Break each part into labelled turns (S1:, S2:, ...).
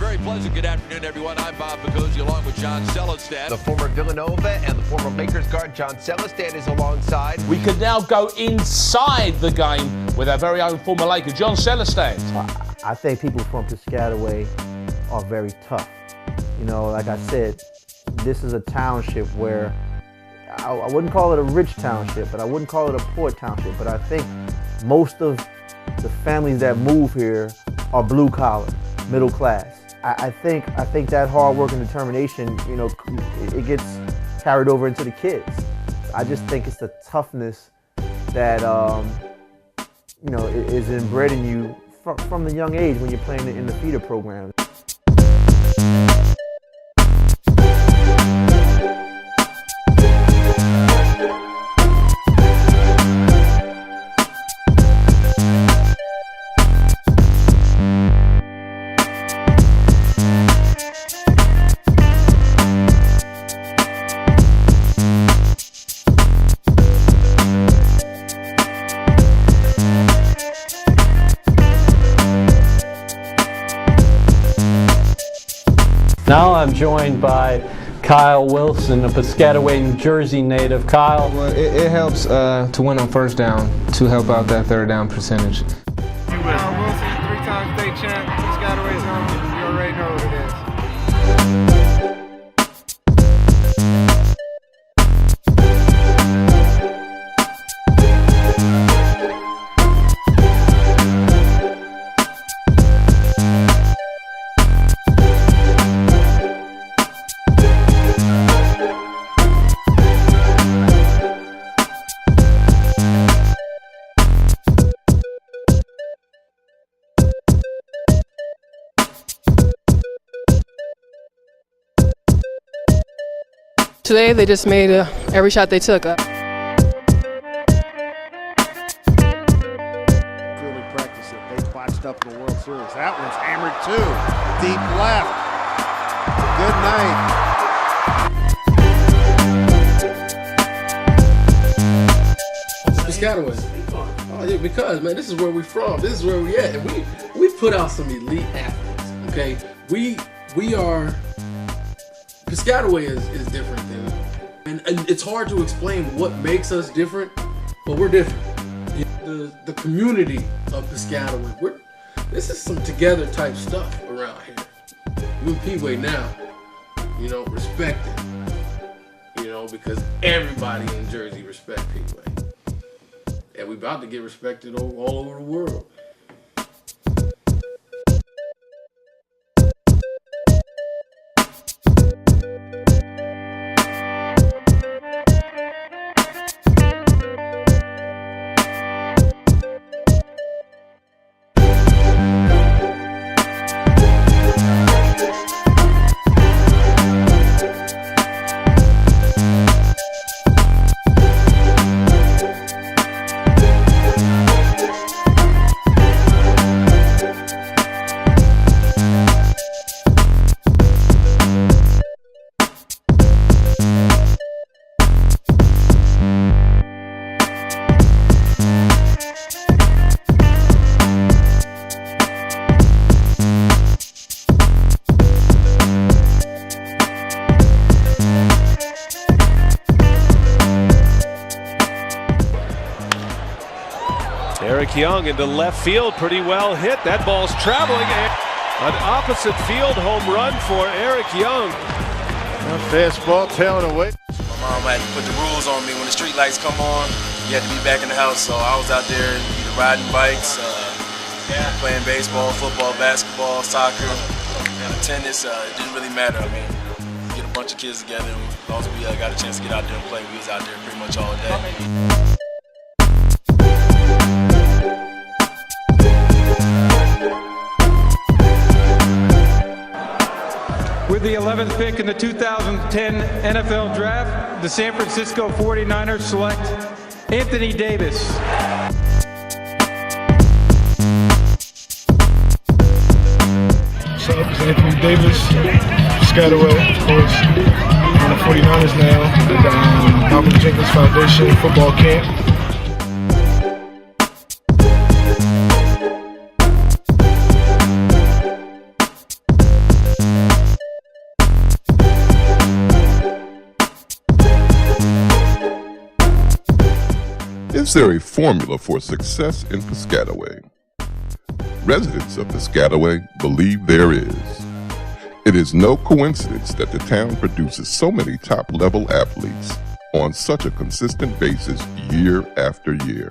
S1: very pleasant good afternoon, everyone. I'm Bob Picozzi along with John Celestat.
S2: The former Villanova and the former Lakers guard John Celestat is alongside.
S3: We could now go inside the game with our very own former Laker, John Celestat.
S4: I think people from Piscataway are very tough. You know, like I said, this is a township where I wouldn't call it a rich township, but I wouldn't call it a poor township. But I think most of the families that move here are blue collar, middle class. I think that hard work and determination, you know, it gets carried over into the kids. I just think it's the toughness that you know is inbred in you from the young age when you're playing in the feeder program.
S5: Now I'm joined by Kyle Wilson, a Piscataway, New Jersey native. Kyle?
S6: Well, it helps to win on first down, to help out that third down percentage.
S7: Kyle Wilson, 3-time state champ, Piscataway's home. You already know what it is.
S8: Today they just made every shot they took.
S7: Really practice it. They botched up in the World Series. That one's hammered too. Deep left. Good night.
S9: Piscataway. Oh yeah, because man, this is where we from. This is where we at. And we put out some elite athletes. Okay, we are. Piscataway is different than, and it's hard to explain what makes us different, but we're different. The community of Piscataway, this is some together type stuff around here. You and P-Way now, you know, respect it, you know, because everybody in Jersey respect P-Way, and we about to get respected all over the world.
S10: Eric Young into left field, pretty well hit. That ball's traveling. An opposite field home run for Eric Young.
S7: Fastball tailing away.
S11: My mom had to put the rules on me. When the street lights come on, you had to be back in the house. So I was out there either riding bikes, playing baseball, football, basketball, soccer, tennis. It didn't really matter. I mean, get a bunch of kids together. As long as we got a chance to get out there and play, we was out there pretty much all day.
S12: With the 11th pick in the 2010 NFL Draft, the San Francisco 49ers select Anthony Davis.
S13: What's up? It's Anthony Davis, Piscataway, of course. On the 49ers now at the Malcolm Jenkins Foundation football camp.
S14: Is there a formula for success in Piscataway? Residents of Piscataway believe there is. It is no coincidence that the town produces so many top-level athletes on such a consistent basis year after year.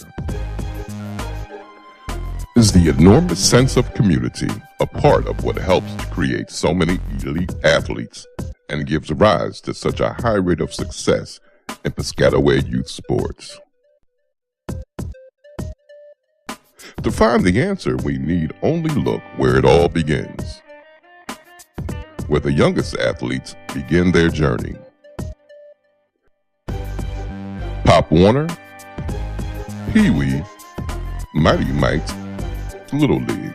S14: Is the enormous sense of community a part of what helps to create so many elite athletes and gives rise to such a high rate of success in Piscataway youth sports? To find the answer, we need only look where it all begins, where the youngest athletes begin their journey. Pop Warner, Pee Wee, Mighty Mike's Little League.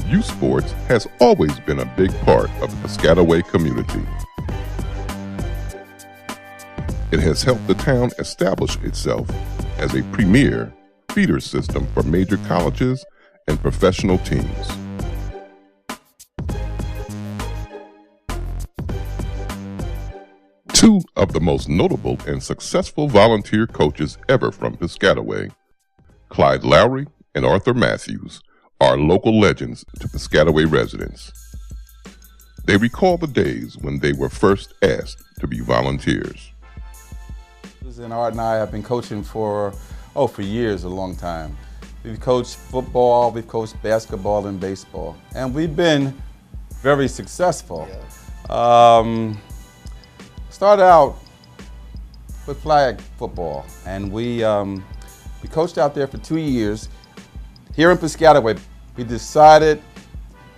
S14: Youth sports has always been a big part of the Piscataway community. It has helped the town establish itself as a premier feeder system for major colleges and professional teams. Two of the most notable and successful volunteer coaches ever from Piscataway, Clyde Lowry and Arthur Matthews, are local legends to Piscataway residents. They recall the days when they were first asked to be volunteers.
S15: And Art and I have been coaching for years, a long time. We've coached football, we've coached basketball and baseball, and we've been very successful. Started out with flag football, and we coached out there for 2 years. Here in Piscataway, we decided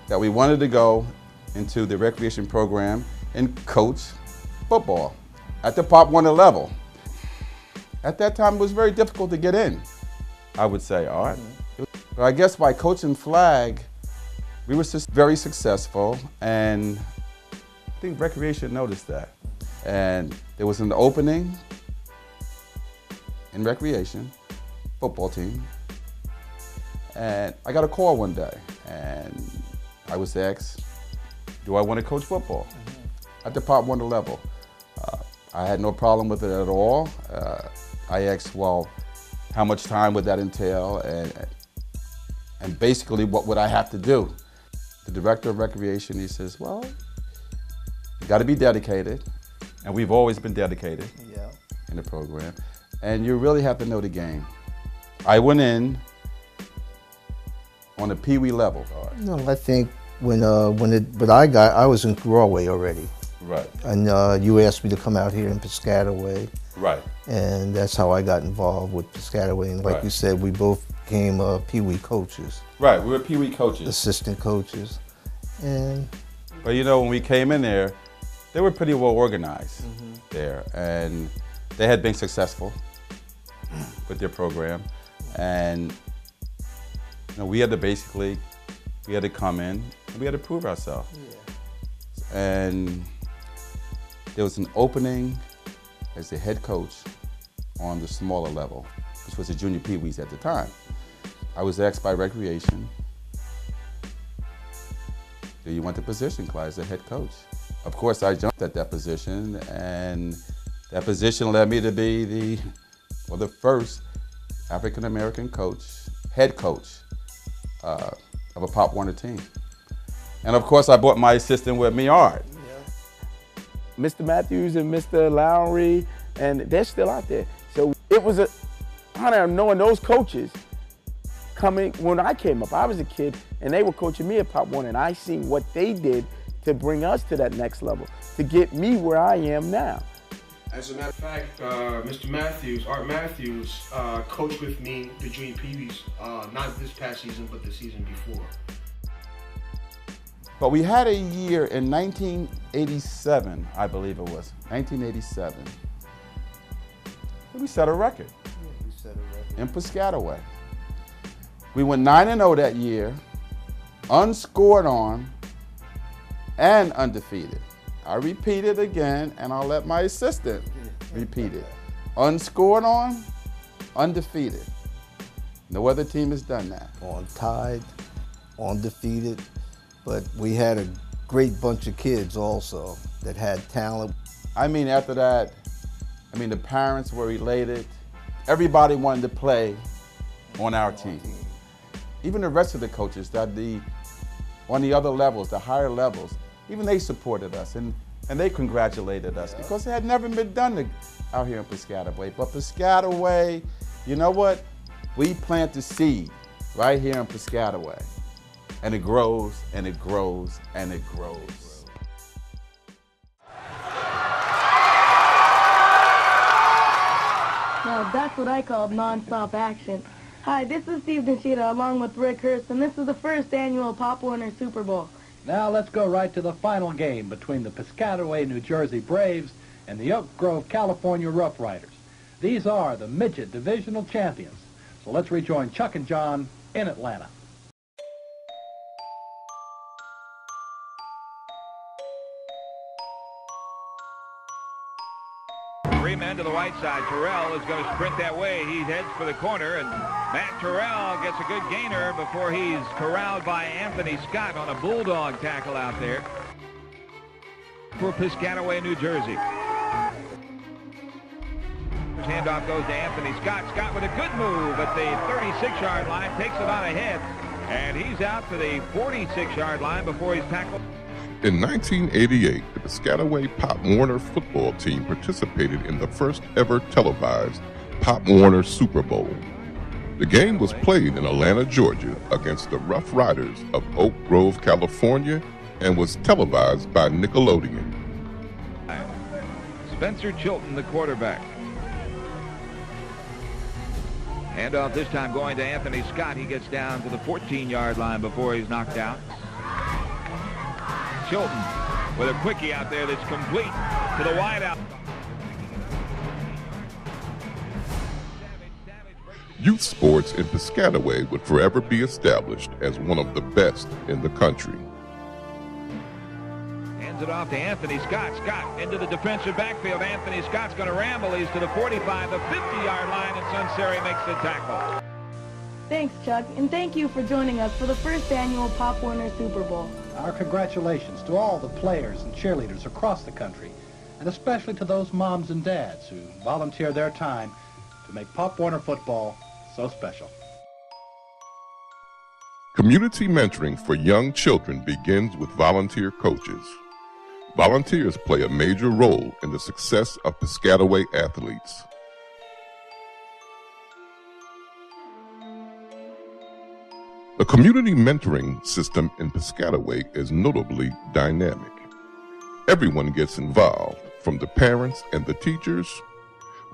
S15: that we wanted to go into the recreation program and coach football at the Pop Warner level. At that time, it was very difficult to get in, I would say, Art. But I guess by coaching flag, we were just very successful, and I think recreation noticed that. And there was an opening in recreation, football team, and I got a call one day, and I was asked, do I want to coach football at the Pop Warner level? I had no problem with it at all. I asked, well, how much time would that entail, and basically what would I have to do? The director of recreation, he says, well, you got to be dedicated, and we've always been dedicated in the program, and you really have to know the game. I went in on a Pee Wee level.
S4: No, I think I was in Broadway already.
S15: Right.
S4: And you asked me to come out here in Piscataway.
S15: Right.
S4: And that's how I got involved with Piscataway. And like you said, we both became Pee Wee coaches.
S15: Right, we were Pee Wee coaches.
S4: Assistant coaches.
S15: But you know, when we came in there, they were pretty well organized there. And they had been successful with their program. And you know, we had to come in and we had to prove ourselves. And there was an opening as the head coach on the smaller level, which was the junior Pee Wees at the time. I was asked by recreation, do you want the position, Clyde, as the head coach? Of course, I jumped at that position, and that position led me to be the first African-American coach, head coach of a Pop Warner team. And of course, I brought my assistant with me, Art.
S16: Mr. Matthews and Mr. Lowry, and they're still out there. So it was an honor of knowing those coaches coming when I came up. I was a kid, and they were coaching me at Pop Warner, and I seen what they did to bring us to that next level, to get me where I am now.
S13: As a matter of fact, Mr. Matthews, Art Matthews, coached with me the junior Pee Wees, not this past season, but the season before.
S15: But we had a year in 1987, I believe it was, 1987. We set a record.
S4: We set a record.
S15: In Piscataway. We went 9-0 that year, unscored on, and undefeated. I repeat it again, and I'll let my assistant repeat it. Unscored on, undefeated. No other team has done that.
S4: Tied, undefeated. But we had a great bunch of kids also that had talent.
S15: I mean, after that I mean, the parents were elated. Everybody wanted to play on our team. Even the rest of the coaches on the other levels, the higher levels, even they supported us and they congratulated us because it had never been done out here in Piscataway. But Piscataway, you know what? We plant the seed right here in Piscataway. And it grows, and it grows, and it grows.
S17: Now that's what I call non-stop action. Hi, this is Steve Nishida along with Rick Hurst, and this is the first annual Pop Warner Super Bowl.
S18: Now let's go right to the final game between the Piscataway, New Jersey Braves and the Oak Grove, California Rough Riders. These are the midget divisional champions. So let's rejoin Chuck and John in Atlanta.
S1: 3 men to the white side. Terrell is going to sprint that way. He heads for the corner, and Matt Terrell gets a good gainer before he's corralled by Anthony Scott on a bulldog tackle out there for Piscataway, New Jersey. Handoff goes to Anthony Scott. Scott with a good move at the 36-yard line, takes it on ahead, and he's out to the 46-yard line before he's tackled.
S14: In 1988, the Piscataway Pop Warner football team participated in the first ever televised Pop Warner Super Bowl. The game was played in Atlanta, Georgia against the Rough Riders of Oak Grove, California, and was televised by Nickelodeon.
S1: Spencer Chilton, the quarterback. Handoff this time going to Anthony Scott. He gets down to the 14-yard line before he's knocked out. Chilton with a quickie out there that's complete to the wideout.
S14: Youth sports in Piscataway would forever be established as one of the best in the country.
S1: Hands it off to Anthony Scott. Scott into the defensive backfield. Anthony Scott's going to ramble. He's to the 45, the 50-yard line, and Sunseri makes the tackle.
S17: Thanks, Chuck, and thank you for joining us for the first annual Pop Warner Super Bowl.
S18: Our congratulations to all the players and cheerleaders across the country, and especially to those moms and dads who volunteer their time to make Pop Warner football so special.
S14: Community mentoring for young children begins with volunteer coaches. Volunteers play a major role in the success of Piscataway athletes. The community mentoring system in Piscataway is notably dynamic. Everyone gets involved, from the parents and the teachers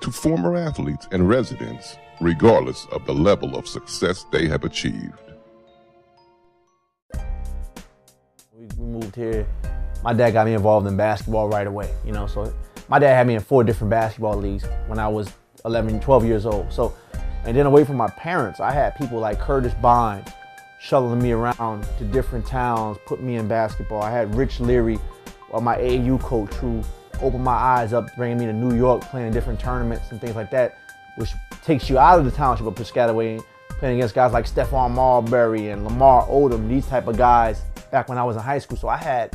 S14: to former athletes and residents, regardless of the level of success they have achieved.
S4: We moved here. My dad got me involved in basketball right away, so my dad had me in 4 different basketball leagues when I was 11, 12 years old. And then away from my parents, I had people like Curtis Bond shuttling me around to different towns, put me in basketball. I had Rich Leary, my AAU coach, who opened my eyes up, bringing me to New York, playing different tournaments and things like that, which takes you out of the township of Piscataway, playing against guys like Stephon Marbury and Lamar Odom, these type of guys back when I was in high school. So I had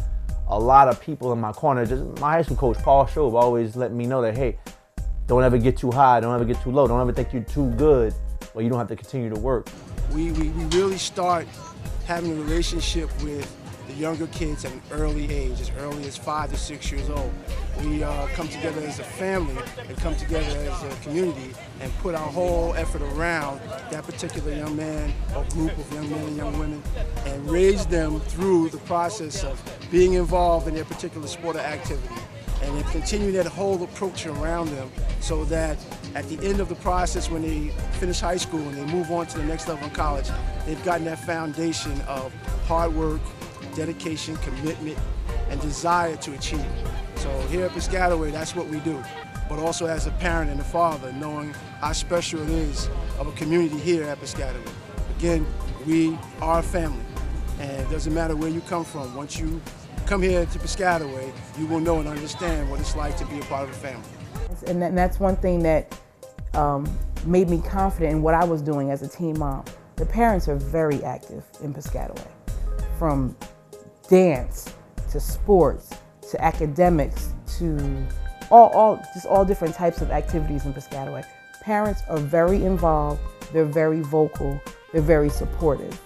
S4: a lot of people in my corner. Just my high school coach, Paul Shobe, always let me know that, hey, don't ever get too high, don't ever get too low, don't ever think you're too good, or you don't have to continue to work.
S19: We really start having a relationship with the younger kids at an early age, as early as 5 to 6 years old. We come together as a family and come together as a community and put our whole effort around that particular young man or group of young men and young women and raise them through the process of being involved in their particular sport or activity, and then continue that whole approach around them so that at the end of the process, when they finish high school and they move on to the next level in college, they've gotten that foundation of hard work, dedication, commitment, and desire to achieve. So here at Piscataway, that's what we do. But also as a parent and a father, knowing how special it is of a community here at Piscataway. Again, we are a family, and it doesn't matter where you come from. Once you come here to Piscataway, you will know and understand what it's like to be a part of the family.
S20: And that's one thing that made me confident in what I was doing as a teen mom. The parents are very active in Piscataway, from dance to sports to academics to just all different types of activities in Piscataway. Parents are very involved, they're very vocal, they're very supportive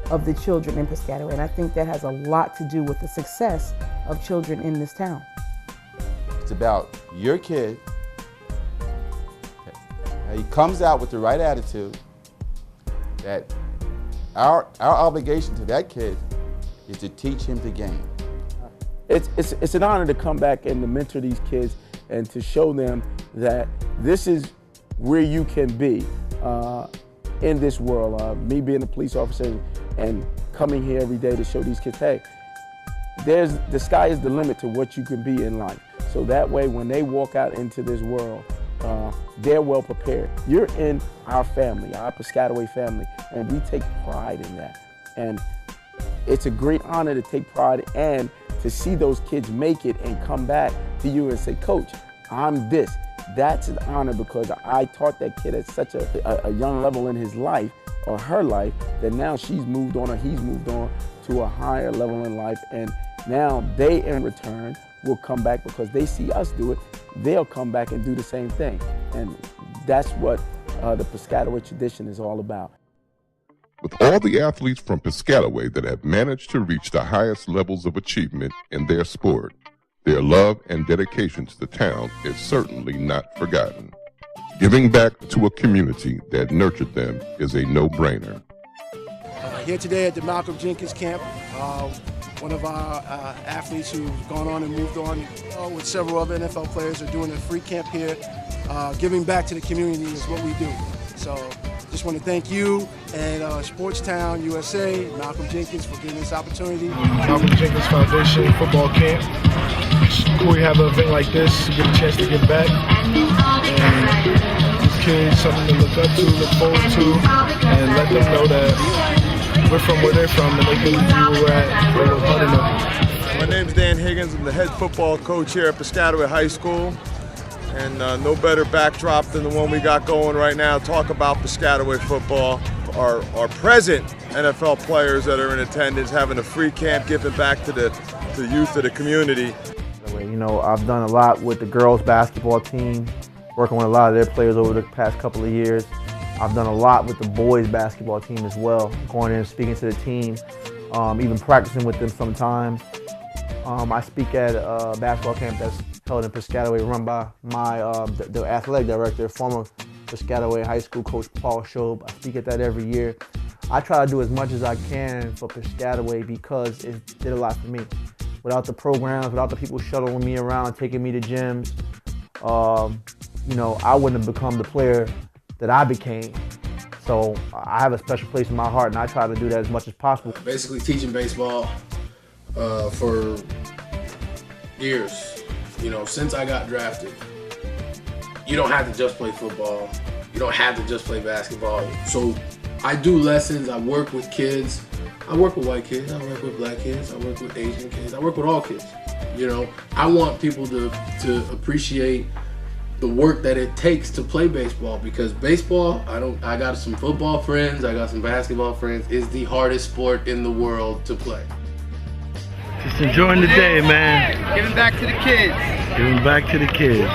S20: of the children in Piscataway, and I think that has a lot to do with the success of children in this town.
S15: It's about your kid. He comes out with the right attitude, that our obligation to that kid is to teach him the game.
S16: It's an honor to come back and to mentor these kids and to show them that this is where you can be in this world. Me being a police officer and coming here every day to show these kids, hey, the sky is the limit to what you can be in life. So that way, when they walk out into this world, they're well prepared. You're in our family, our Piscataway family, and we take pride in that. And it's a great honor to take pride and to see those kids make it and come back to you and say, Coach, I'm this. That's an honor because I taught that kid at such a young level in his life or her life that now she's moved on or he's moved on to a higher level in life. And now they, in return, will come back because they see us do it. They'll come back and do the same thing. And that's what the Piscataway tradition is all about.
S14: With all the athletes from Piscataway that have managed to reach the highest levels of achievement in their sport, their love and dedication to the town is certainly not forgotten. Giving back to a community that nurtured them is a no-brainer.
S19: Here today at the Malcolm Jenkins camp, one of our athletes who's gone on and moved on with several other NFL players are doing a free camp here. Giving back to the community is what we do. So just want to thank you and Sportstown USA, Malcolm Jenkins, for giving this opportunity.
S13: Malcolm Jenkins Foundation football camp. It's cool you have an event like this to get a chance to give back. And these kids, something to look up to, look forward to, and let them know that we're from where they're from and they can be where we're at, where we're hunting them.
S21: My name's Dan Higgins. I'm the head football coach here at Piscataway High School. And no better backdrop than the one we got going right now. Talk about Piscataway football. Our present NFL players that are in attendance having a free camp, giving back to the youth of the community.
S4: You know, I've done a lot with the girls basketball team, working with a lot of their players over the past couple of years. I've done a lot with the boys basketball team as well, going in and speaking to the team, even practicing with them sometimes. I speak at a basketball camp that's held in Piscataway, run by my the athletic director, former Piscataway High School coach Paul Shobe. I speak at that every year. I try to do as much as I can for Piscataway because it did a lot for me. Without the programs, without the people shuttling me around, taking me to gyms, you know, I wouldn't have become the player that I became. So I have a special place in my heart, and I try to do that as much as possible.
S9: Basically teaching baseball for years, you know, since I got drafted. You don't have to just play football. You don't have to just play basketball. So I do lessons, I work with kids. I work with white kids, I work with black kids, I work with Asian kids, I work with all kids. You know, I want people to appreciate the work that it takes to play baseball, because baseball, I got some football friends, I got some basketball friends, is the hardest sport in the world to play.
S13: Just enjoying the day, man.
S2: Giving back to the kids.
S13: Giving back to the kids.